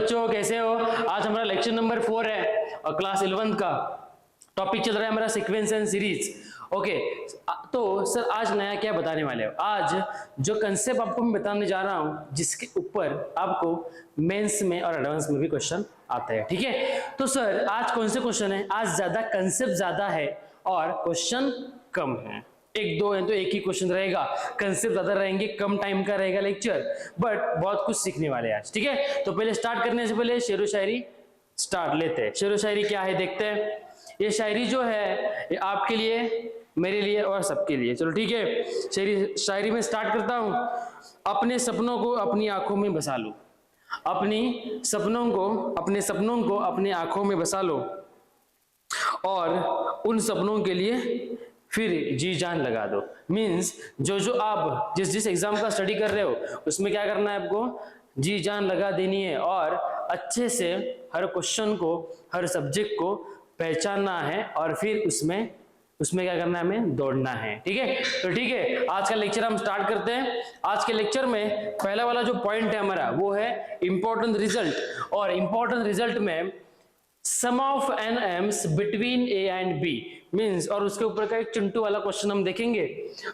बच्चों, कैसे हो? आज हमारा लेक्चर नंबर 4 है और क्लास 11 का टॉपिक चल रहा है हमारा सीक्वेंस एंड सीरीज। ओके, तो सर आज नया क्या बताने वाले हो? आज जो कंसेप्ट आपको मैं बताने जा रहा हूं जिसके ऊपर आपको मेंस में और एडवांस में भी क्वेश्चन आते हैं, ठीक है? तो सर आज कौन से क्वेश्चन है? आज ज्यादा कंसेप्ट ज्यादा है और क्वेश्चन कम है। एक दो है तो एक ही क्वेश्चन रहेगा, कंसेप्ट ज्यादा रहेंगे, कम टाइम का रहेगा लेक्चर, बट बहुत कुछ सीखने वाले हैं आज, ठीक है? तो पहले स्टार्ट करने से पहले शेरो शायरी स्टार्ट लेते हैं। शेरो शायरी क्या है देखते हैं। ये शायरी जो है ये आपके लिए, मेरे लिए और सबके लिए, चलो ठीक है। शायरी में स्टार्ट करता हूं। अपने सपनों को अपनी आंखों में बसा लो, अपने सपनों को अपनी आंखों में बसा लो और उन सपनों के लिए फिर जी जान लगा दो। मीन्स जो आप जिस एग्जाम का स्टडी कर रहे हो उसमें क्या करना है, आपको जी जान लगा देनी है और अच्छे से हर क्वेश्चन को, हर सब्जेक्ट को पहचानना है और फिर उसमें क्या करना है, हमें दौड़ना है, ठीक है? तो ठीक है, आज का लेक्चर हम स्टार्ट करते हैं। आज के लेक्चर में पहला वाला जो पॉइंट है हमारा वो है इंपॉर्टेंट रिजल्ट, और इंपॉर्टेंट रिजल्ट में sum of n AIIMS between A and B means, और उसके ऊपर का एक चिंटू वाला क्वेश्चन हम देखेंगे।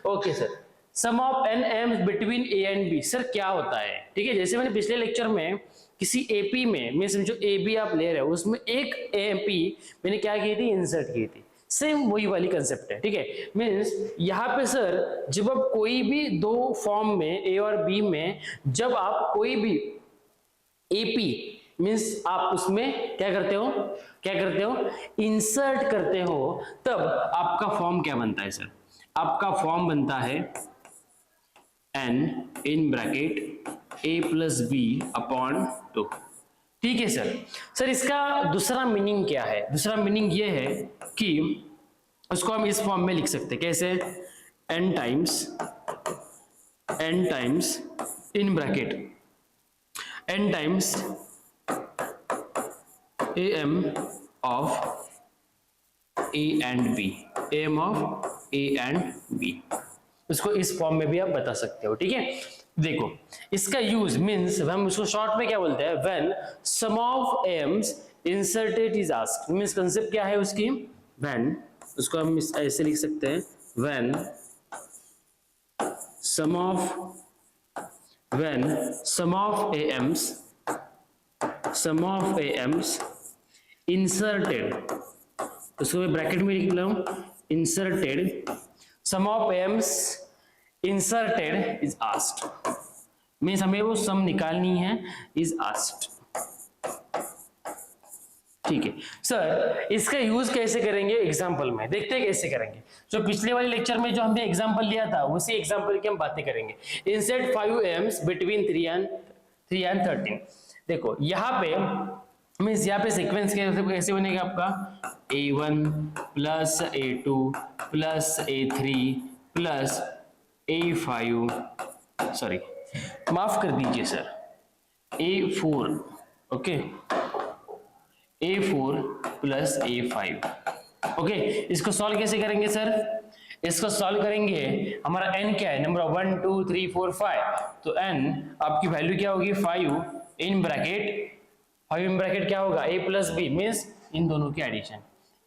Okay sir, sum of n AIIMS between A and B, sir क्या होता है? ठीक है, जैसे मैंने पिछले लेक्चर में किसी एपी में, मैं समझो ए बी आप ले रहे हो, उसमें एक एपी मैंने क्या की थी, इंसर्ट की थी। सेम वही वाली कंसेप्ट है, ठीक है? मीन्स यहाँ पे सर जब आप कोई भी दो फॉर्म में ए और बी में जब आप कोई भी एपी मीन्स आप उसमें क्या करते हो, इंसर्ट करते हो, तब आपका फॉर्म क्या बनता है सर? आपका फॉर्म बनता है n in bracket a plus B upon 2, ठीक है सर? सर इसका दूसरा मीनिंग क्या है? दूसरा मीनिंग ये है कि उसको हम इस फॉर्म में लिख सकते हैं, कैसे? n times in bracket n times am of a and b, am of a and b, उसको इस फॉर्म में भी आप बता सकते हो, ठीक है? देखो इसका यूज मीन्स हम उसको शॉर्ट में क्या बोलते हैं, when sum of means inserted is asked. Means concept क्या है उसकी, व्हेन, उसको हम ऐसे लिख सकते हैं, when sum of means inserted, उसको मैं ब्रैकेट में लिख रहा हूं, inserted, sum of means inserted is asked. Means हमें वो सम निकालनी है, इज आस्क्ड, ठीक है सर? इसका यूज कैसे करेंगे एग्जाम्पल में, देखते हैं कैसे करेंगे। जो पिछले वाले लेक्चर में जो हमने एग्जाम्पल लिया था उसी एग्जाम्पल की हम बातें करेंगे। Insert 5 AIIMS between 3 and 13। देखो यहाँ पे मीन्स यहाँ पे सीक्वेंस कैसे बनेगा आपका, a1 plus a2 plus a3 plus a5, sorry माफ कर दीजिए sir, a4, okay, a4 plus a5, okay. इसको सॉल्व कैसे करेंगे सर? इसको सॉल्व करेंगे, हमारा n क्या है, नंबर 1 2 3 4 5, तो n आपकी वैल्यू क्या होगी, 5 इन ब्रैकेट, 5 इन ब्रैकेट क्या होगा, a प्लस बी, मीन्स इन दोनों की एडिशन।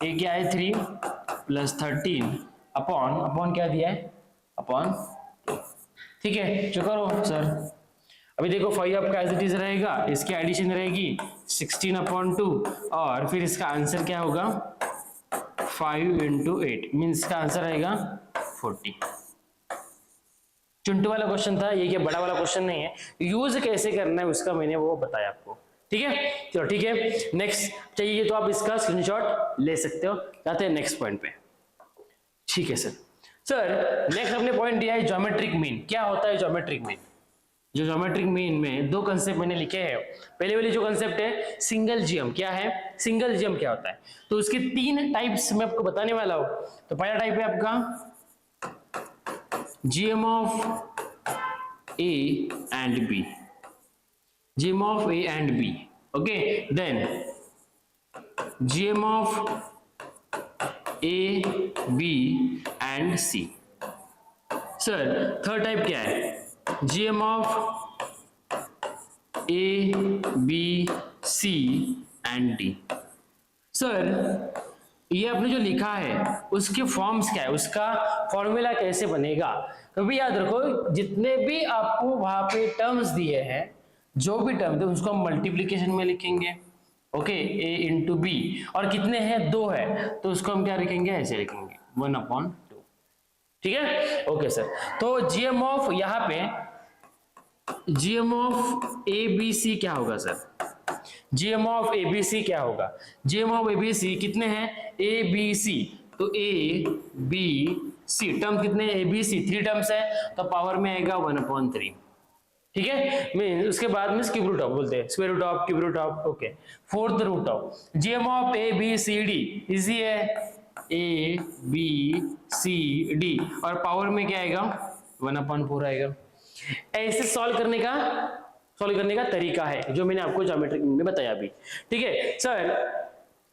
a क्या है 3 प्लस 13 अपॉन क्या दिया है, अपॉन 2, ठीक है? जो करो सर, अभी देखो 5 आपका एज इट इज रहेगा, इसकी एडिशन रहेगी 16 अपॉन 2 और फिर इसका आंसर क्या होगा, 5 इंटू 8, मीन्स इसका आंसर रहेगा 40। चिंटू वाला क्वेश्चन था ये, क्या बड़ा वाला क्वेश्चन नहीं है। यूज कैसे करना है उसका मैंने वो बताया आपको, ठीक है? चलो ठीक है, नेक्स्ट चाहिए तो आप इसका स्क्रीनशॉट ले सकते हो। जाते हैं नेक्स्ट पॉइंट पे, ठीक है सर? सर नेक्स्ट हमने पॉइंट दिया है ज्योमेट्रिक मीन। क्या होता है ज्योमेट्रिक मीन? जो ज्योमेट्रिक मीन में दो कंसेप्ट मैंने लिखे हैं। पहले वाली जो कंसेप्ट है सिंगल जीएम, क्या है सिंगल जीएम, क्या होता है? तो उसके 3 टाइप्स मैं आपको बताने वाला हूं। तो पहला टाइप है आपका GM of A and B, GM of A and B, okay, then GM of A, B and C. Sir, third type क्या है? GM of A, B C and D. Sir ये आपने जो लिखा है उसके फॉर्म्स क्या है, उसका फॉर्मूला कैसे बनेगा? कभी याद रखो जितने भी आपको वहां पे टर्म्स दिए हैं, जो भी टर्म थे उसको हम मल्टीप्लीकेशन में लिखेंगे। ओके, a इंटू बी, और कितने हैं? 2 है, तो उसको हम क्या लिखेंगे? ऐसे लिखेंगे 1/2। ठीक है, ओके सर। तो जीएम ऑफ, यहाँ पे GM of A B C क्या होगा sir? GM of A B C क्या होगा? GM of A B C कितने हैं? ए बी सी, तो ए बी सी टर्म कितने? ए बी सी 3 टर्म्स है, तो पावर में आएगा 1/3। ठीक है, मीन उसके बाद में क्यूब रूट ऑफ बोलते हैं, square root of, cube root of. Okay, 4th root of GM of A B C D, easy है, ए बी सी डी, और पावर में क्या आएगा? 1/4 आएगा। ऐसे सॉल्व करने का तरीका है जो मैंने आपको ज्योमेट्री में बताया अभी। ठीक है सर,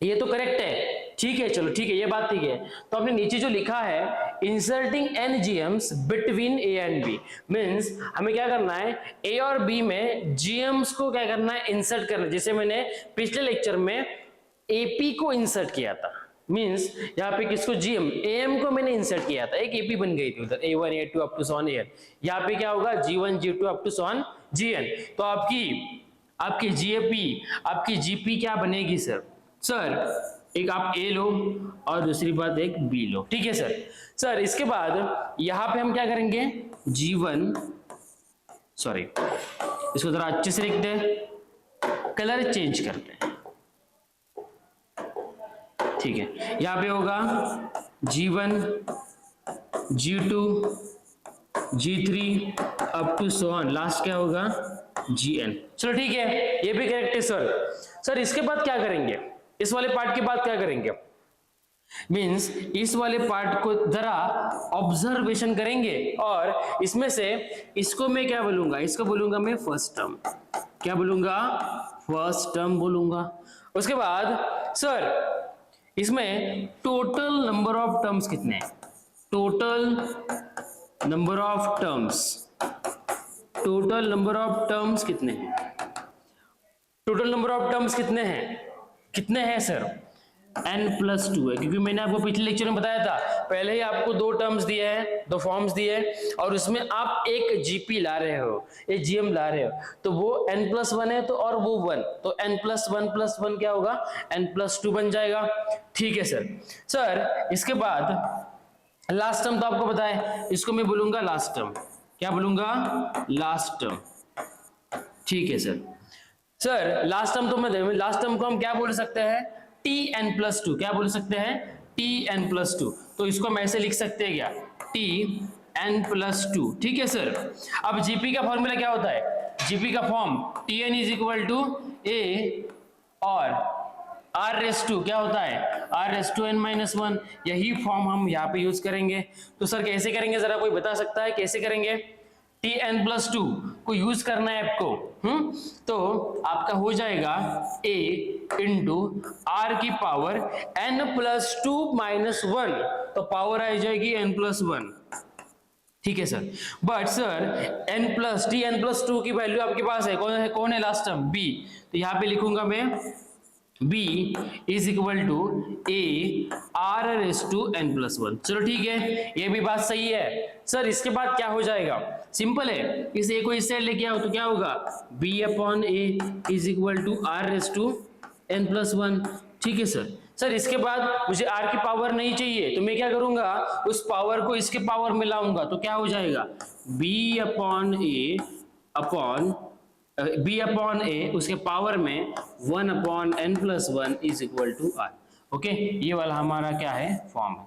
ये तो करेक्ट है, ठीक है, चलो ठीक है, ये बात ठीक है। तो आपने नीचे जो लिखा है inserting n GMs between A and B, means हमें क्या करना है? ए और बी में जीएम्स को क्या करना है? इंसर्ट करना है। जैसे मैंने पिछले लेक्चर में एपी को इंसर्ट किया था, मीन्स यहाँ पे किसको? जीएम, एएम को मैंने इंसर्ट किया था, एक एपी बन गई थी उधर, A1 A2 up to sworn N. यहाँ पे क्या होगा? G1 G2 up to sworn Gn। तो आपकी जीएपी, आपकी जीपी क्या बनेगी सर? सर एक आप ए लो और दूसरी बात एक बी लो। ठीक है सर। सर इसके बाद यहां पे हम क्या करेंगे? G1, सॉरी इसको जरा अच्छे से लिखते हैं, कलर चेंज करते हैं। ठीक है, यहां पे होगा G1 G2 G3 up to so on, last क्या होगा? Gn। चलो ठीक है, ये भी करेक्ट है सर। सर इसके बाद क्या करेंगे? इस वाले पार्ट के बाद क्या करेंगे? मींस इस वाले पार्ट को जरा ऑब्जर्वेशन करेंगे, और इसमें से इसको मैं क्या बोलूंगा? इसको बोलूंगा मैं फर्स्ट टर्म। क्या बोलूंगा? फर्स्ट टर्म बोलूंगा। उसके बाद सर इसमें टोटल नंबर ऑफ टर्म्स कितने हैं? Total number of terms, total number of terms कितने हैं? टोटल नंबर ऑफ टर्म्स कितने हैं? कितने हैं सर? n+2 है, क्योंकि मैंने आपको पिछले लेक्चर में बताया था, पहले ही आपको 2 टर्म्स दिए हैं, 2 फॉर्म्स दिए हैं, और उसमें आप एक जीपी ला रहे हो, एक जीएम ला रहे हो, तो वो n+1 है, तो और वो 1, तो n+1+1 क्या होगा? n+2 बन जाएगा। ठीक है सर। सर इसके बाद लास्ट टर्म तो आपको पता है, इसको मैं बोलूंगा लास्ट टर्म। क्या बोलूंगा? Last term. ठीक है सर। सर लास्ट टर्म तो मैं, लास्ट टर्म को हम क्या बोल सकते हैं? Tn+2। क्या बोल सकते हैं? Tn+2। तो इसको हम ऐसे लिख सकते हैं क्या? Tn+2। ठीक है सर। अब जीपी का फॉर्मूला क्या होता है? जीपी का फॉर्म Tn = A और R⁻², क्या होता है? R⁻n-1। यही फॉर्म हम यहाँ पे यूज करेंगे। तो सर कैसे करेंगे, जरा कोई बता सकता है कैसे करेंगे? Tn+2 को यूज करना है आपको। तो आपका हो जाएगा A इंटू R की पावर n+2 - 1, तो पावर आ जाएगी n+1। ठीक है सर। बट सर Tn+2 की वैल्यू आपके पास है, कौन है लास्ट टर्म? B। तो यहाँ पे लिखूंगा मैं B = A R⁻n+1। चलो ठीक है, ये भी बात सही है। सर इसके बाद क्या हो जाएगा? सिंपल है, इस A को इस साइड लेके आओ तो क्या होगा? B/A = R⁻n+1। ठीक है सर। सर इसके बाद मुझे R की पावर नहीं चाहिए, तो मैं क्या करूंगा? उस पावर को इसके पावर में लाऊंगा, तो क्या हो जाएगा? B/A उसके पावर में 1/n+1 = R। ओके, ये वाला हमारा क्या है? फॉर्म है,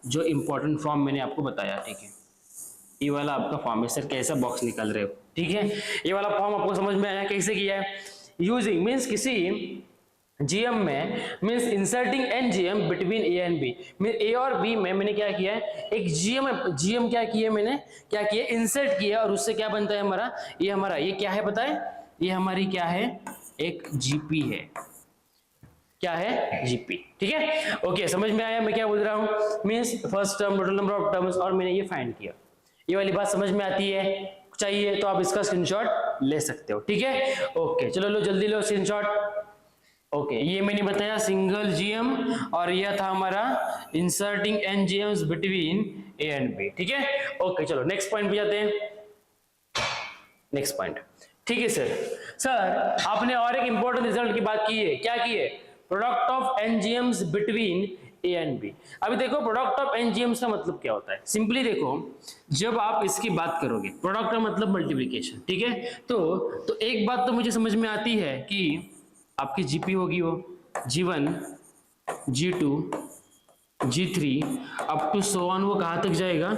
जो इंपॉर्टेंट फॉर्म मैंने आपको बताया। ठीक है, ये वाला आपका फॉर्म है। सर कैसा बॉक्स निकाल रहे हो? ठीक है, ये वाला फॉर्म आपको समझ में आया कैसे किया है? यूजिंग मीन्स किसी जीएम में, means inserting n GM between A and B. Mean A और बी में मैंने क्या किया है? एक जीएम क्या किया? मैंने क्या किया? इंसर्ट किया, और उससे क्या बनता है हमारा? ये क्या है बताएं? ये हमारी क्या है? एक जीपी है। क्या है? जीपी। ठीक है, ओके, समझ में आया मैं क्या बोल रहा हूँ? Means first term, total number of terms, और मैंने ये फाइंड किया। ये वाली बात समझ में आती है? चाहिए तो आप इसका स्क्रीनशॉट ले सकते हो। ठीक है, ओके, चलो लो जल्दी लो स्क्रीनशॉट। ओके, ये मैंने बताया सिंगल जीएम, और यह था हमारा inserting n GMs between A and B. ठीक है, ओके चलो नेक्स्ट पॉइंट पे जाते हैं। नेक्स्ट पॉइंट, ठीक है सर। सर आपने और एक इंपॉर्टेंट रिजल्ट की बात की है, क्या की है? Product of n GMs between A and B. अभी देखो प्रोडक्ट ऑफ एनजीएम्स का मतलब क्या होता है, सिंपली देखो, जब आप इसकी बात करोगे, प्रोडक्ट का मतलब मल्टीप्लिकेशन, ठीक है, तो एक बात तो मुझे समझ में आती है कि आपकी जीपी होगी वो G1 G2 G3 up to so on, वो कहां तक जाएगा?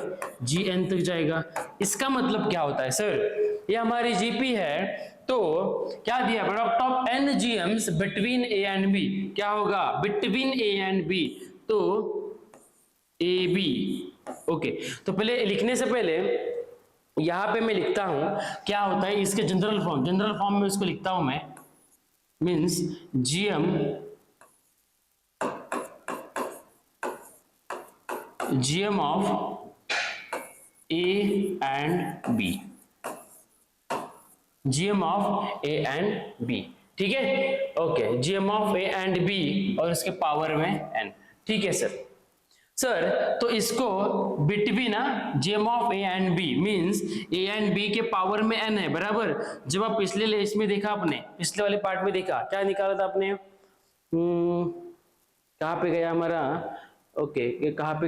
Gn तक जाएगा। इसका मतलब क्या होता है सर? ये हमारी जीपी है, तो क्या दिया? Product of n GMs between A and B, क्या होगा? बिटवीन ए एंड बी, तो ए बी। ओके, तो पहले लिखने से पहले यहां पे मैं लिखता हूं क्या होता है इसके जनरल फॉर्म में इसको लिखता हूं मैं, means GM of A and B, GM of A and B, ठीक है। Okay, GM of A and B और इसके पावर में एन, ठीक है सर। सर तो इसको बिटवीन ना GM of A and B means A and B के पावर में एन है, बराबर। जब आप पिछले इसमें देखा, आपने पिछले वाले पार्ट में देखा, क्या निकाला था आपने? कहाँ पे गया हमारा? ओके, ये कहाँ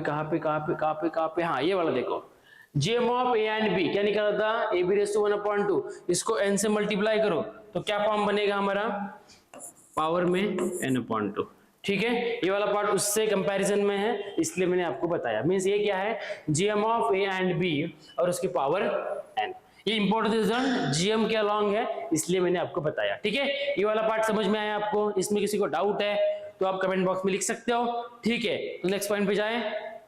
पे, हाँ ये वाला देखो, GM of A and B क्या निकाला था? A B raise to 1/2। इसको एन से मल्टीप्लाई करो तो क्या फॉर्म बनेगा हमारा? पावर में n/2, ठीक है। ये वाला पार्ट उससे कंपैरिजन में है, इसलिए मैंने आपको बताया। मींस ये क्या है? GM of A and B और उसकी पावर n। ये इंपॉर्टेंट रिजल्ट जीएम के अलॉन्ग है, इसलिए मैंने आपको बताया, ठीक है। ये वाला पार्ट समझ में आया आपको? इसमें किसी को डाउट है तो आप कमेंट बॉक्स में लिख सकते हो, ठीक है। तो नेक्स्ट पॉइंट पे जाएं,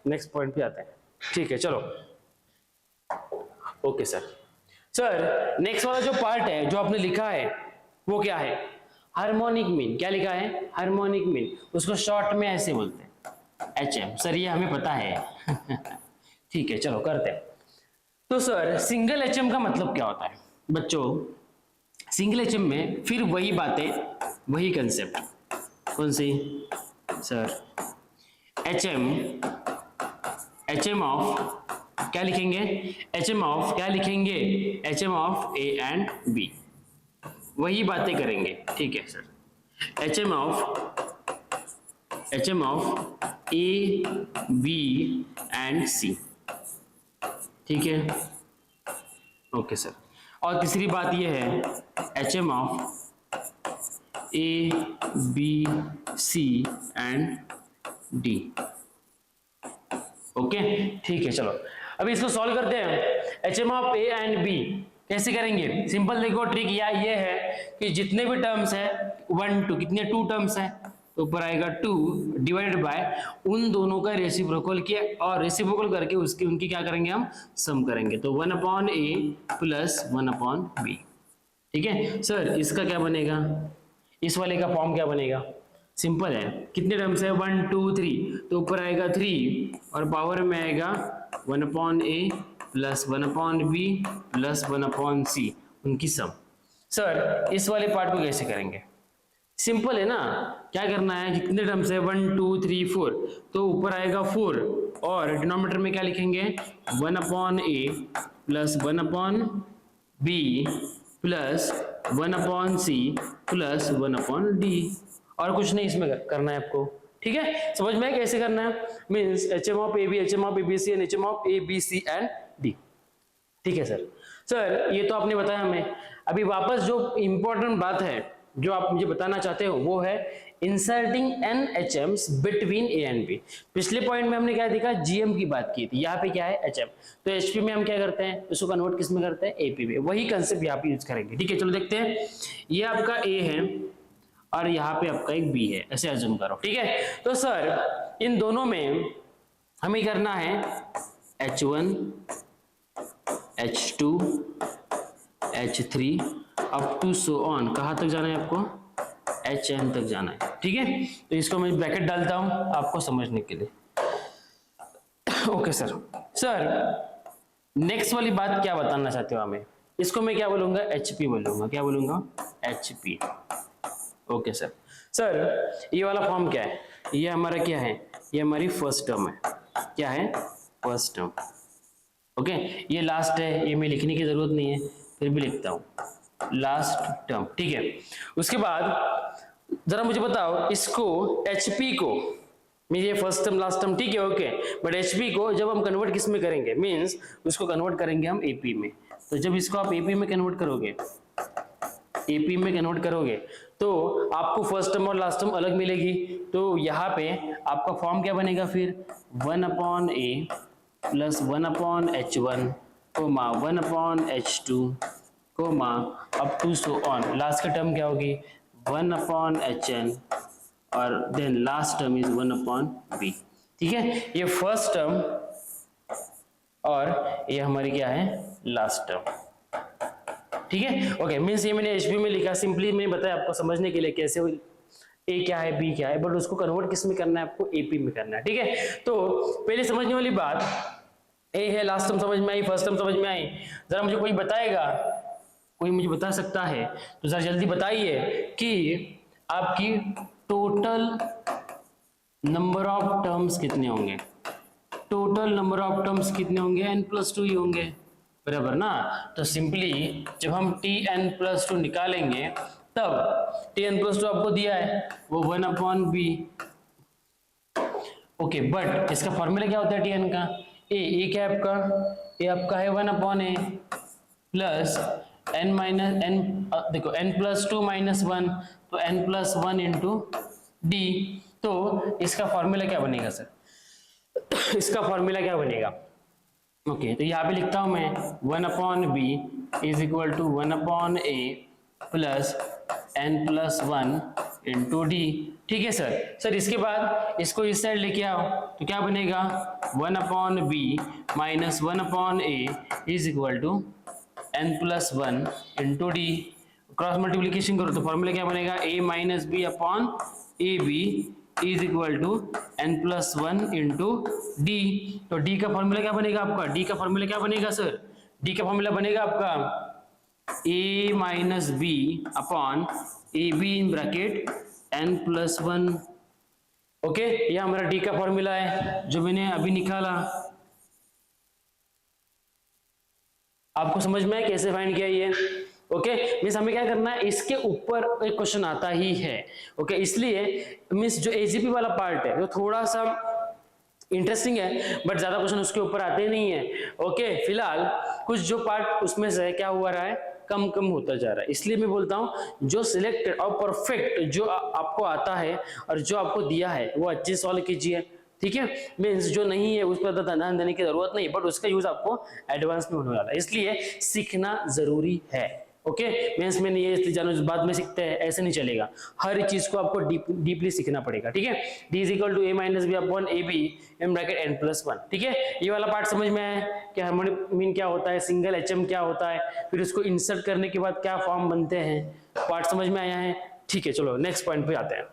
नेक्स्ट पॉइंट पे आते हैं, ठीक है चलो। Okay sir. सर नेक्स्ट वाला जो पार्ट है जो आपने लिखा है वो क्या है? Harmonic mean. क्या लिखा है? Harmonic mean. उसको शॉर्ट में ऐसे बोलते हैं HM। सर ये हमें पता है ठीक है चलो करते हैं। तो सर सिंगल HM का मतलब क्या होता है बच्चों? सिंगल HM में फिर वही बातें, वही कंसेप्ट। कौन सी? सर HM ऑफ क्या लिखेंगे? HM ऑफ क्या लिखेंगे? HM of A and B, वही बातें करेंगे, ठीक है sir. HM of A B and C, ठीक है ओके सर। और तीसरी बात यह है HM of A B C and D, okay ठीक है चलो। अभी इसको सॉल्व करते हैं। HM of A and B कैसे करेंगे? सिंपल देखो, ट्रिक ये है कि जितने भी टर्म्स है 1 2, कितने 2 टर्म्स है तो ऊपर आएगा 2 डिवाइडेड बाय उन दोनों का रेसिप्रोकल किया, और रेसिप्रोकल करके उसकी उनकी क्या करेंगे? हम सम करेंगे। तो 1/a प्लस 1/b, ठीक है सर। इसका क्या बनेगा? इस वाले का फॉर्म क्या बनेगा? सिंपल है, कितने टर्म्स है? 1 2 3, तो ऊपर आएगा 3 और पावर में आएगा 1/a plus 1/b plus 1/c, उनकी सम। सर इस वाले पार्ट को कैसे करेंगे? सिंपल है ना, क्या करना है? जितने टर्म्स है 1 2 3 4, तो ऊपर आएगा 4 और डिनोमिनेटर में क्या लिखेंगे? 1/a plus 1/b plus 1/c plus 1/d, और कुछ नहीं इसमें करना है आपको, ठीक है। समझ में कैसे करना है? Means HM of AB, HM of ABC and HM of ABC and D, ठीक है सर। सर ये तो आपने बताया हमें। अभी वापस जो इंपॉर्टेंट बात है जो आप मुझे बताना चाहते हो वो है inserting n HMs between A and B। पिछले पॉइंट में हमने क्या देखा? GM की बात की थी, यहाँ पे क्या है? HM। तो HP में हम क्या करते हैं? इसको कन्वर्ट किस में करते हैं? AP में। वही कंसेप्ट यहाँ पे यूज करेंगे, ठीक है चलो देखते हैं। ये आपका A है और यहाँ पे आपका एक B है, ऐसे अज्यूम करो, ठीक है। तो सर इन दोनों में हमें करना है H1 H2 H3 up to so on. कहाँ तक जाना है आपको? HN तक जाना है, ठीक है। तो इसको मैं ब्रैकेट डालता हूं आपको समझने के लिए। Okay sir. सर नेक्स्ट वाली बात क्या बताना चाहते हो हमें? इसको मैं क्या बोलूंगा? HP बोलूंगा। क्या बोलूंगा? HP, okay sir. सर ये वाला फॉर्म क्या है, ये हमारा क्या है, ये हमारी फर्स्ट टर्म है, क्या है, फर्स्ट टर्म। ओके, ये लास्ट है, ये मैं लिखने की जरूरत नहीं है, फिर भी लिखता हूं लास्ट टर्म, ठीक है। उसके बाद जरा मुझे बताओ इसको HP को, ये फर्स्ट टर्म लास्ट टर्म ठीक है, ओके, बट HP को जब हम कन्वर्ट किस में करेंगे, मींस उसको कन्वर्ट करेंगे हम AP में। तो जब इसको आप AP में कन्वर्ट करोगे, AP में कन्वर्ट करोगे तो आपको फर्स्ट टर्म और लास्ट टर्म अलग मिलेगी। तो यहाँ पे आपका फॉर्म क्या बनेगा फिर, 1/A plus 1/H1 comma 1/H2 comma up to so on, last का टर्म क्या होगी 1/HN और then last term is 1/B, ठीक है। ये फर्स्ट टर्म और ये हमारी क्या है, लास्ट टर्म, ठीक है, ओके। मीन्स ये मैंने HP में लिखा, सिंपली मैंने बताया आपको समझने के लिए कैसे A क्या है B क्या है, बट उसको कन्वर्ट किस में करना है, आपको AP में करना है, ठीक है। तो पहले समझने वाली बात A है, लास्ट टर्म समझ में आई, फर्स्ट टर्म समझ में आई। जरा मुझे कोई बताएगा, कोई मुझे बता सकता है तो जरा जल्दी बताइए कि आपकी टोटल नंबर ऑफ टर्म्स कितने होंगे, टोटल नंबर ऑफ टर्म्स कितने होंगे, n+2 ही होंगे, बराबर ना। तो सिंपली जब हम Tn+2 निकालेंगे तब Tn+2 आपको दिया है वो 1/B, ओके, बट इसका फॉर्मूला क्या होता है Tn का, ए क्या है आपका, ए आपका है 1/A प्लस n देखो n+2 - 1 तो n+1 इंटू D। तो इसका फॉर्मूला क्या बनेगा सर, इसका फॉर्मूला क्या बनेगा, ओके, तो यहाँ पे लिखता हूं मैं 1/B is equal to 1/A plus n+1 into D, ठीक है सर। इसके बाद इसको इस साइड लेके आओ तो क्या बनेगा 1/B minus 1/A is equal to n+1 into D। Cross multiplication करो तो फॉर्मूला क्या बनेगा, A - B upon AB is equal to n+1 into D। तो D का फॉर्मूला क्या बनेगा आपका, D का फॉर्मूला क्या बनेगा सर, D का फॉर्मूला बनेगा आपका A - B upon AB in bracket n+1, okay. ये हमारा D का फॉर्मूला है जो मैंने अभी निकाला। आपको समझ में है कैसे फाइंड किया ये, ओके। मीन्स हमें क्या करना है, इसके ऊपर एक क्वेश्चन आता ही है, ओके। इसलिए मीन्स जो AGP वाला पार्ट है वो थोड़ा सा इंटरेस्टिंग है बट ज्यादा क्वेश्चन उसके ऊपर आते नहीं है, ओके। फिलहाल कुछ जो पार्ट उसमें से क्या हुआ रहा है, कम कम होता जा रहा है। इसलिए मैं बोलता हूं जो सिलेक्टेड और परफेक्ट जो आपको आता है और जो आपको दिया है वो अच्छे सॉल्व कीजिए, ठीक है। मीन्स जो नहीं है उस पर ध्यान देने की जरूरत नहीं, बट उसका यूज आपको एडवांस में होने वाला है, इसलिए सीखना जरूरी है, ओके। मीन्स में ये जानो बाद में सीखते हैं ऐसे नहीं चलेगा, हर चीज को आपको डीपली सीखना पड़ेगा, ठीक है। D is equal to A - B upon AB in bracket n+1, ठीक है। ये वाला पार्ट समझ में आया कि हार्मोनिक मीन क्या होता है, सिंगल HM क्या होता है, फिर उसको इंसर्ट करने के बाद क्या फॉर्म बनते हैं, पार्ट समझ में आया है, ठीक है। चलो नेक्स्ट पॉइंट पे आते हैं,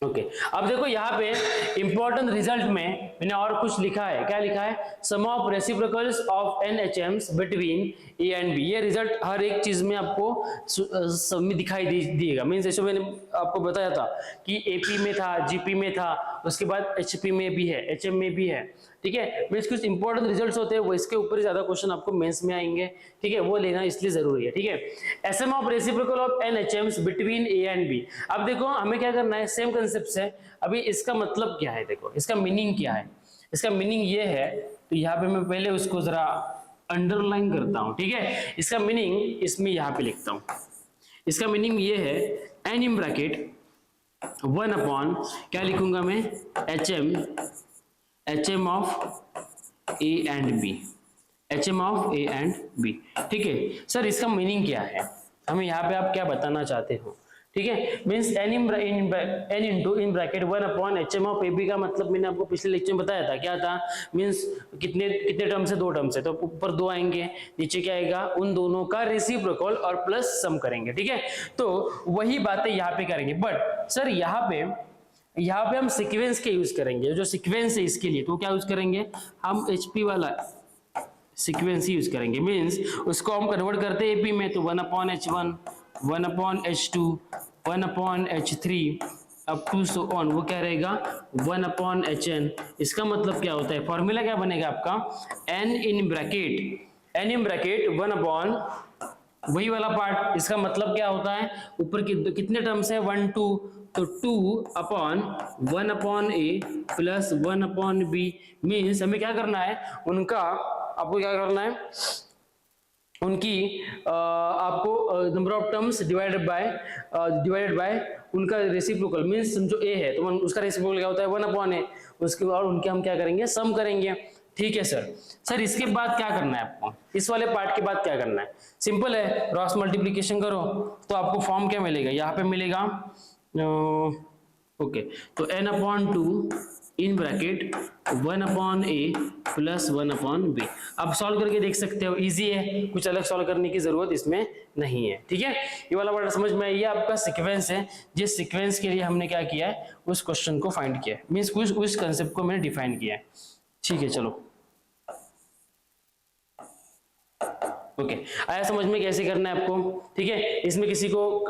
ओके। अब देखो यहाँ पे इंपॉर्टेंट रिजल्ट में मैंने और कुछ लिखा है, क्या लिखा है, sum of reciprocals of NHMs बिटवीन A एंड B। ये रिजल्ट हर एक चीज में आपको सब में दिखाई दिएगा। मीन्स जैसे मैंने आपको बताया था कि AP में था, GP में था, उसके बाद HP में भी है, HM में भी है, ठीक है। मीन्स कुछ इंपॉर्टेंट रिजल्ट्स होते हैं वो इसके ऊपर ही ज्यादा क्वेश्चन आपको मेंस में आएंगे, ठीक है, वो लेना इसलिए जरूरी है, ठीक है। SM of reciprocal of NHMs बिटवीन A एंड B। अब देखो हमें क्या करना है, सेम कंसेप्ट है। अभी इसका मतलब क्या है, देखो इसका मीनिंग क्या है, इसका मीनिंग ये है, तो यहाँ पे मैं पहले उसको जरा अंडरलाइन करता हूं, ठीक है। इसका मीनिंग इसमें यहाँ पे लिखता हूं, इसका मीनिंग ये है n इन ब्रैकेट 1 अपॉन क्या लिखूंगा मैं, HM of A and B, HM of A and B, ठीक है। सर इसका मीनिंग क्या है, हमें यहाँ पे आप क्या बताना चाहते हो, ठीक है। Means n into in bracket 1 upon HM of AB का मतलब मैंने आपको पिछले लेक्चर में बताया था, क्या था, मीन्स कितने टर्म से, 2 टर्म से, तो ऊपर 2 आएंगे, नीचे क्या आएगा, उन दोनों का रेसिप्रोकल और प्लस सम करेंगे, ठीक है। तो वही बातें यहाँ पे करेंगे, बट सर यहाँ पे हम सीक्वेंस के यूज करेंगे, जो सीक्वेंस है इसके लिए तो क्या यूज करेंगे, हम HP वाला सीक्वेंस ही यूज करेंगे। मीन्स उसको हम कन्वर्ट करते हैं AP में तो 1/H1 1/H2 1/h3 up to so on, वो क्या रहेगा 1/hn। इसका मतलब क्या होता है, फॉर्मूला क्या बनेगा आपका, n इन ब्रैकेट 1/, वही वाला पार्ट, इसका मतलब क्या होता है, ऊपर कितने टर्म्स है 1 2, तो 2/1/a प्लस 1/b, मीन्स हमें क्या करना है, उनका आपको क्या करना है, उनकी आपको number of terms divided by उनका रेसिप्रोकल, मींस समझो a है तो उसका रेसिप्रोकल क्या होता है 1/a, उसके बाद उनके हम क्या करेंगे, सम करेंगे। ठीक है सर इसके बाद क्या करना है आपको, इस वाले पार्ट के बाद क्या करना है, सिंपल है, क्रॉस मल्टीप्लीकेशन करो तो आपको फॉर्म क्या मिलेगा, यहाँ पे मिलेगा ओके, तो n/2 in bracket 1/a plus 1/b। अब सॉल्व करके देख सकते हो, इजी है, कुछ अलग सॉल्व करने की जरूरत इसमें नहीं है। ठीक है, ये वाला वर्ड समझ में, ये आपका सीक्वेंस है, जिस सीक्वेंस के लिए हमने क्या किया है, उस क्वेश्चन को फाइंड किया है, मींस कुछ उस कंसेप्ट को मैंने डिफाइन किया है। ठीक है, चलो ओके, आया समझ में कैसे करना है आपको। ठीक है, इसमें किसी को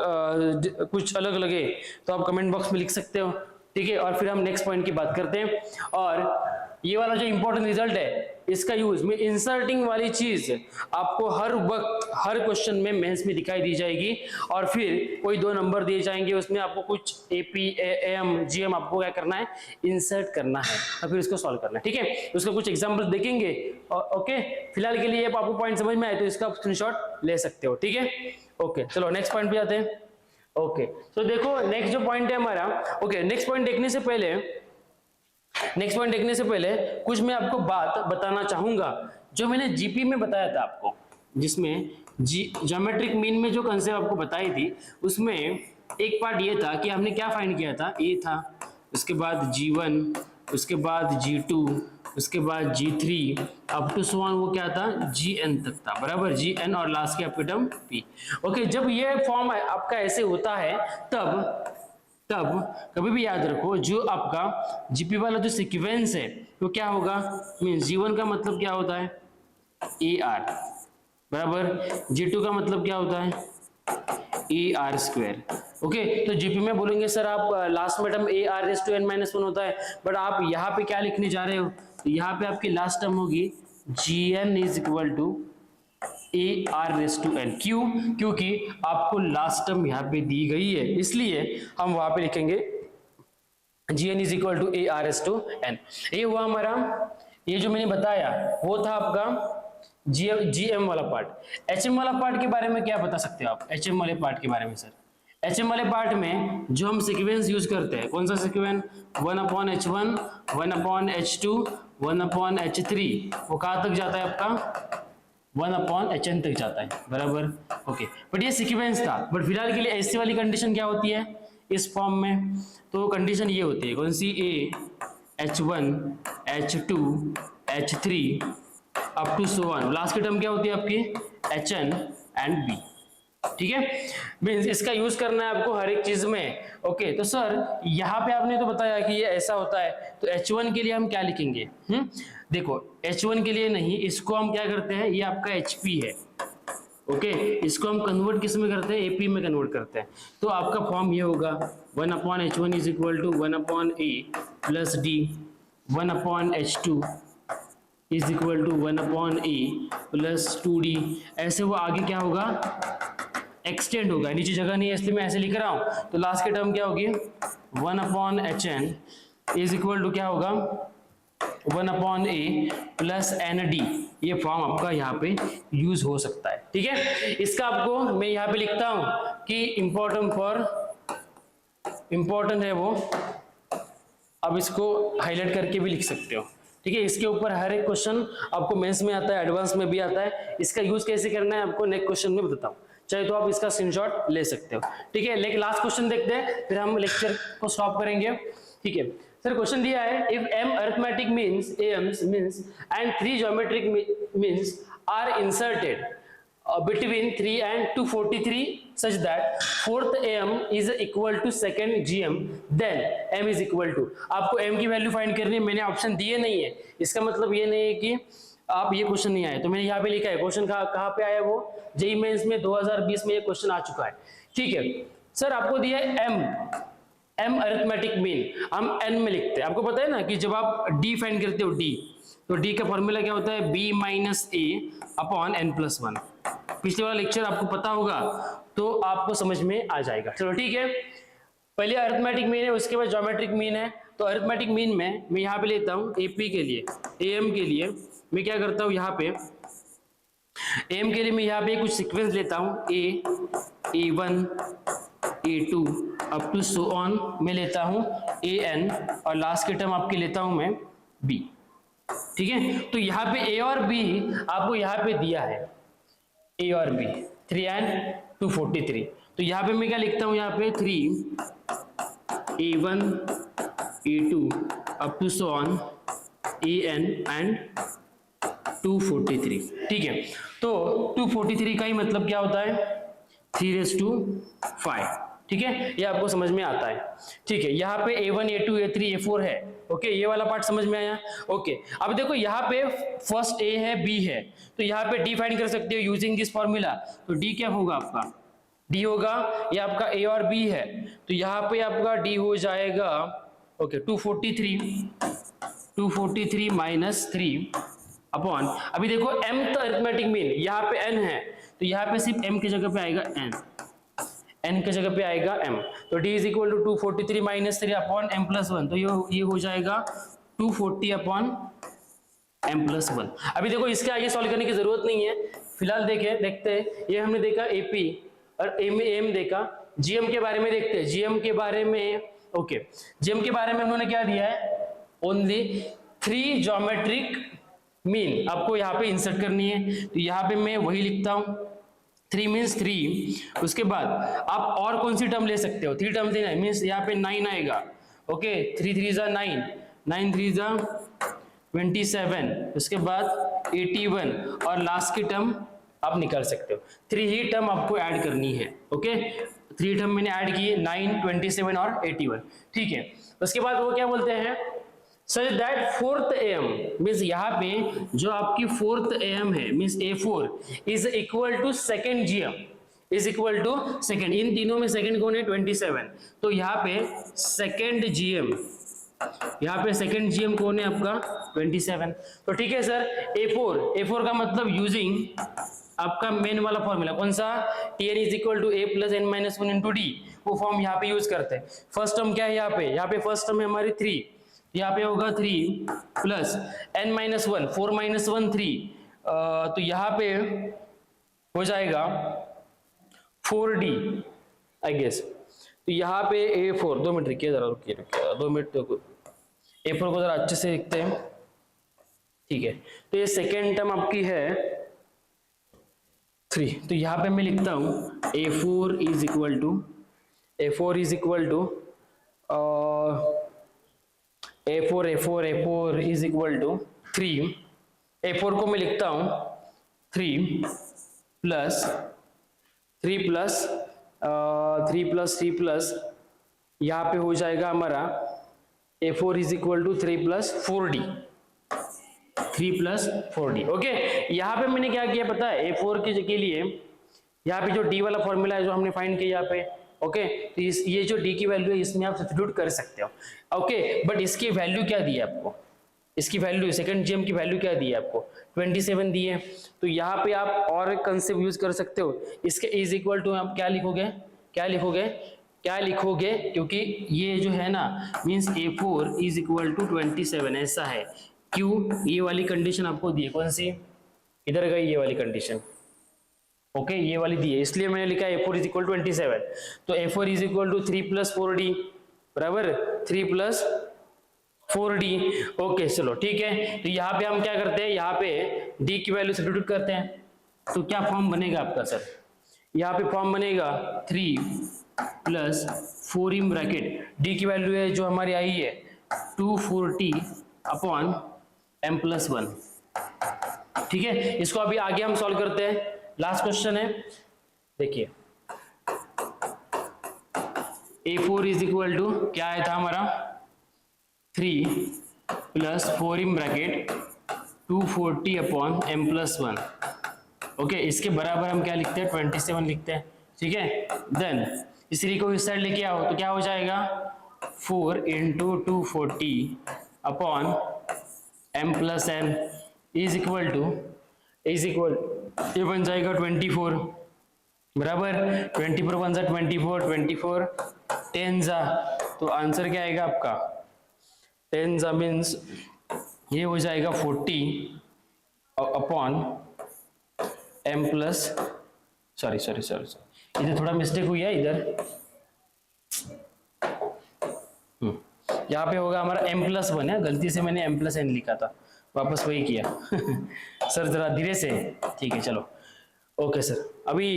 कुछ अलग लगे तो आप कमेंट बॉक्स में लिख सकते हो। ठीक है, और फिर हम नेक्स्ट पॉइंट की बात करते हैं, और ये वाला जो इंपॉर्टेंट रिजल्ट है, इसका यूज में इंसर्टिंग वाली चीज आपको हर वक्त हर क्वेश्चन में मेंस में दिखाई दी जाएगी, और फिर कोई 2 नंबर दिए जाएंगे, उसमें आपको कुछ एपी एम जीएम आपको क्या करना है, इंसर्ट करना है, और फिर इसको सॉल्व करना है। ठीक है, उसका कुछ एग्जांपल देखेंगे। ओके, फिलहाल के लिए आपको पॉइंट समझ में आए तो इसका स्क्रीनशॉट ले सकते हो। ठीक है, ओके, चलो नेक्स्ट पॉइंट पे आते हैं। ओके, तो देखो नेक्स्ट जो पॉइंट है हमारा, ओके, नेक्स्ट पॉइंट देखने से पहले कुछ मैं आपको बात बताना चाहूंगा, जो मैंने जीपी में बताया था आपको, जिसमें ज्योमेट्रिक मीन में जो कंसेप्ट आपको बताई थी, उसमें एक पार्ट ये था कि हमने क्या फाइंड किया था, ए था, उसके बाद G1, उसके बाद G2, उसके बाद G3 up to so on, वो क्या था Gn तक था, बराबर, Gn और लास्ट के आपके टर्म P। ओके, जब ये फॉर्म आपका ऐसे होता है तब कभी भी याद रखो, जो आपका जीपी वाला जो सीक्वेंस है वो क्या होगा, मींस G1 का मतलब क्या होता है AR, बराबर, G2 का मतलब क्या होता है AR²। ओके, तो जीपी में बोलेंगे सर आप लास्ट में टर्म AR⁻n−1 होता है, बट आप यहाँ पे क्या लिखने जा रहे हो, तो यहाँ पे आपकी लास्ट टर्म होगी Gn = AR⁻n। क्यों, क्योंकि आपको लास्ट टर्म यहाँ पे दी गई है, इसलिए हम वहां पे लिखेंगे Gn = AR⁻n। ये हुआ हमारा, ये जो मैंने बताया वो था आपका GM वाला पार्ट। HM वाला पार्ट के बारे में क्या बता सकते हो आप, HM वाले पार्ट के बारे में सर, HM वाले पार्ट में जो हम सीक्वेंस यूज करते हैं, कौन सा सीक्वेंस, 1/h1, 1/h2, 1/h3, वो कहाँ तक जाता है आपका 1/hn तक जाता है, बराबर। ओके, बट ये सीक्वेंस था, बट फिलहाल के लिए ऐसी वाली कंडीशन क्या होती है इस फॉर्म में, तो कंडीशन ये होती है, कौन सी, H1, H2, H3 up to so on, last की टर्म क्या होती है आपकी Hn एंड B। ठीक है, मींस इसका यूज करना है आपको हर एक चीज में। ओके, तो सर यहाँ पे आपने तो बताया कि ये ऐसा होता है, तो H1 के लिए हम क्या लिखेंगे, देखो H1 के लिए नहीं, इसको हम क्या करते हैं, ये आपका HP है। ओके, इसको हम कन्वर्ट किस में करते हैं, AP में कन्वर्ट करते हैं, तो आपका फॉर्म ये होगा 1/h1 = 1/a plus d, 1/h2 = 1/a plus 2d, ऐसे वो आगे क्या होगा, एक्सटेंड होगा, नीचे जगह नहीं है इसलिए मैं ऐसे लिख रहा हूं, तो लास्ट की टर्म क्या होगी 1/hn = क्या होगा 1/a प्लस nd। ये फॉर्म आपका यहाँ पे यूज हो सकता है। ठीक है, इसका आपको मैं यहाँ पे लिखता हूं कि इम्पोर्टेंट है वो, अब इसको हाईलाइट करके भी लिख सकते हो। ठीक है, इसके ऊपर हर एक क्वेश्चन आपको मेंस में आता है, एडवांस में भी आता है, इसका यूज कैसे करना है आपको नेक्स्ट क्वेश्चन में बताता हूँ, चाहे तो आप इसका स्क्रीनशॉट ले सकते हो। ठीक है, लेकिन लास्ट क्वेश्चन देखते हैं, फिर हम लेक्चर को स्टॉप करेंगे। ठीक है सर, क्वेश्चन दिया है, if m arithmetic means and 3 geometric means are inserted between 3 and 243 such that 4th AM is equal to 2nd GM, then M is equal to, आपको M की वैल्यू फाइंड करनी है, मैंने ऑप्शन दिए नहीं है, इसका मतलब ये नहीं है कि आप ये क्वेश्चन नहीं आए, तो मैंने यहाँ पे लिखा है क्वेश्चन कहाँ पे आया, वो जेईई मेंस में 2020 में ये क्वेश्चन आ चुका है। ठीक है, सर आपको दिया है m अरिथमेटिक मीन, हम n में लिखते हैं। आपको पता है ना कि जब आप d फाइंड करते हो d, तो d का फॉर्मूला क्या होता है, b minus a upon n plus 1। पिछले वाला लेक्चर आपको पता होगा तो आपको समझ में आ जाएगा। चलो ठीक है, पहले अरिथमेटिक मीन है, उसके बाद ज्योमेट्रिक मीन है। तो अरिथमेटिक मीन में मैं यहाँ पे लेता हूँ AP के लिए, AM के लिए मैं क्या करता हूँ, यहाँ पे AM के लिए मैं यहाँ पे कुछ सीक्वेंस लेता हूँ, A, A1, A2 up to so on मैं लेता हूँ AN, और लास्ट के टर्म आपके लेता हूँ मैं B। ठीक है, तो यहाँ पे A और B आपको यहाँ पे दिया है, A और B 3 and 243। तो यहाँ पे मैं क्या लिखता हूँ, यहाँ पे 3 A1 A2 up to so on AN and 243। ठीक है, तो 243 का ही मतलब क्या होता है, 3⁵. ठीक है, ये आपको समझ में आता है। ठीक है, यहाँ पे A1 A2 A3 A4 है। ओके, ये वाला पार्ट समझ में आया। ओके, अब देखो यहाँ पे फर्स्ट A है, B है, तो यहाँ पे D फाइंड कर सकते हो यूजिंग दिस फॉर्मूला। तो D क्या होगा आपका, D होगा, ये आपका A और B है, तो यहाँ पे आपका D हो जाएगा ओके 243 माइनस 3 अपॉन, अभी देखो m तो अरिथमेटिक मीन, यहाँ पे n है, तो यहाँ पे सिर्फ m की जगह पे आएगा n की जगह पे आएगा m। तो d is equal to 243 minus 3 upon m plus 1, तो ये हो जाएगा 240 अपॉन m प्लस 1। अभी देखो इसके आगे सॉल्व करने की जरूरत नहीं है, फिलहाल देखते हैं। ये हमने देखा AP और AM देखा। GM के बारे में देखते हैं, GM के बारे में ओके, GM के बारे में उन्होंने क्या दिया है, ओनली 3 ज्योमेट्रिक मीन आपको यहाँ पे इंसर्ट करनी है। तो यहाँ पे मैं वही लिखता हूँ, 3 मीन्स 3। उसके बाद आप और कौन सी टर्म ले सकते हो, 3 टर्म देना है, मीन्स यहाँ पे 9 आएगा। ओके, 3 3 जा 9, 9 3 जा 27, उसके बाद 81 और लास्ट की टर्म आप निकाल सकते हो। 3 ही टर्म आपको ऐड करनी है। ओके, 3 टर्म मैंने ऐड किए, 9, 27 और 81। ठीक है, उसके बाद वो क्या बोलते हैं, such that fourth AM means यहाँ पे जो आपकी फोर्थ AM है means A4 is equal to second GM, is equal to second, इन तीनों में सेकेंड कौन है, 27। तो यहाँ पे सेकेंड GM, यहाँ पे सेकेंड GM कौन है आपका, 27। तो ठीक है सर, A4 का मतलब यूजिंग आपका मेन वाला फॉर्मूला कौन सा, Tn is equal to A plus n minus 1 into D, वो फॉर्म यहाँ पे यूज करते हैं। फर्स्ट टर्म क्या है, यहाँ पे फर्स्ट टर्म है हमारी 3, यहाँ पे होगा 3 प्लस n माइनस 1, 4 माइनस 1 3, तो यहाँ पे हो जाएगा 4D आई गेस। तो यहाँ पे A4, 2 मिनट रुकिए जरा, रुकिए 2 मिनट, A4 को जरा अच्छे से लिखते हैं। ठीक है, तो ये सेकेंड टर्म आपकी है 3, तो यहाँ पे मैं लिखता हूँ A4 is equal to A4 is equal to 3। A4 को मैं लिखता हूँ 3 प्लस यहाँ पे हो जाएगा हमारा A4 is equal to 3 plus 4D। Okay, यहाँ पे मैंने क्या किया पता है, A4 के लिए यहाँ पे जो D वाला फॉर्मूला है जो हमने फाइंड किया यहाँ पे, ओके, तो ये जो D की वैल्यू है इसमें आप सब्स्टिट्यूट कर सकते हो। ओके, बट इसकी वैल्यू क्या दी है आपको, इसकी वैल्यू सेकंड GM की वैल्यू क्या दी है आपको, 27 दी है। तो यहाँ पे आप और एक कंसेप्ट यूज कर सकते हो, इसके इज इक्वल टू आप क्या लिखोगे, क्योंकि ये जो है ना means A4 is equal to 27 ऐसा है। क्यों, ये वाली कंडीशन आपको दी है, कौन सी, इधर गई ये वाली कंडीशन। ओके, ये वाली दी है, इसलिए मैंने लिखा A4 इज इक्वल टू 27। तो A4 is equal to 3 plus 4D बराबर 3 प्लस 4D। ओके चलो ठीक है, तो यहाँ पे हम क्या करते हैं, यहाँ पे D की वैल्यू सब्स्टिट्यूट करते हैं। तो क्या फॉर्म बनेगा आपका सर, यहाँ पे फॉर्म बनेगा 3 प्लस 4 इन ब्रैकेट, D की वैल्यू है जो हमारी आई है 240 अपॉन m प्लस 1। ठीक है, इसको अभी आगे हम सॉल्व करते हैं। लास्ट क्वेश्चन है, देखिए A4 इज इक्वल टू क्या आया था हमारा 3 plus 4 in bracket 240 upon m plus 1। Okay, इसके बराबर हम क्या लिखते हैं, 27 लिखते हैं। ठीक है, देन इस 3 को इस साइड लेके आओ तो क्या हो जाएगा 4 into 240 upon m plus n is equal ये बन जाएगा 24 बराबर 20 पर 1 जा 24 10 जा, तो आंसर क्या आएगा आपका 10 जा मीन्स ये हो जाएगा 40 अपॉन m प्लस सॉरी इधर थोड़ा मिस्टेक हुई है इधर, यहाँ पे होगा हमारा m+1 है, गलती से मैंने m+n लिखा था, वापस वही किया सर जरा धीरे से, ठीक है चलो ओके सर। अभी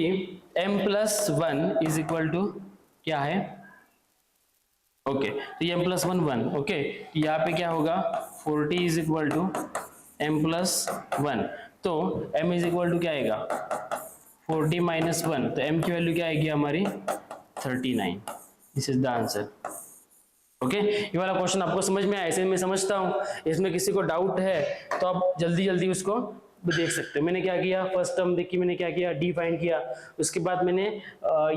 m+1 इज इक्वल टू क्या है ओके तो ये m+1 1 ओके, यहाँ पे क्या होगा 40 इज इक्वल टू m+1, तो m इज इक्वल टू क्या आएगा 40 माइनस 1, तो m की वैल्यू क्या आएगी हमारी 39। This is the answer okay. ये वाला क्वेश्चन आपको समझ में आया, ऐसे मैं समझता हूँ, इसमें किसी को डाउट है तो आप जल्दी उसको देख सकते हो। मैंने क्या किया फर्स्ट टर्म देखिए, मैंने क्या किया डी फाइंड किया, उसके बाद मैंने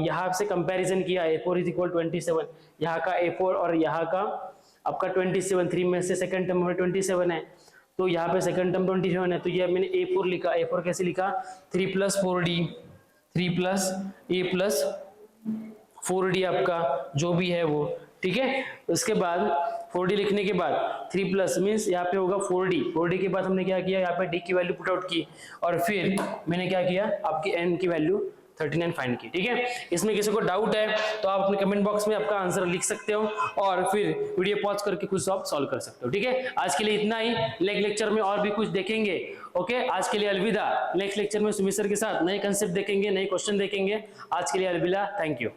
यहाँ से कंपैरिजन किया a4 इज इक्वल 27, यहाँ का a4 और यहाँ का आपका 27, 3 में से सेकंड टर्म में 27 है, तो यहाँ पे सेकंड टर्म 27 है, तो ये मैंने a4 लिखा, a4 कैसे लिखा 3 + 4d 3 + a + 4d आपका जो भी है वो, ठीक है। उसके बाद 4d लिखने के बाद 3 प्लस मीन्स यहाँ पे होगा 4d के बाद हमने क्या किया यहाँ पे d की वैल्यू पुट आउट की, और फिर मैंने क्या किया आपकी n की वैल्यू 39 फाइंड की, ठीक है। इसमें किसी को डाउट है तो आप अपने कमेंट बॉक्स में आपका आंसर लिख सकते हो और फिर वीडियो पॉज करके खुद से आप सॉल्व कर सकते हो, ठीक है। आज के लिए इतना ही, नेक्स्ट लेक्चर में और भी कुछ देखेंगे ओके। आज के लिए अलविदा, नेक्स्ट लेक्चर में सुमित सर के साथ नए कंसेप्ट देखेंगे, नए क्वेश्चन देखेंगे। आज के लिए अलविदा, थैंक यू।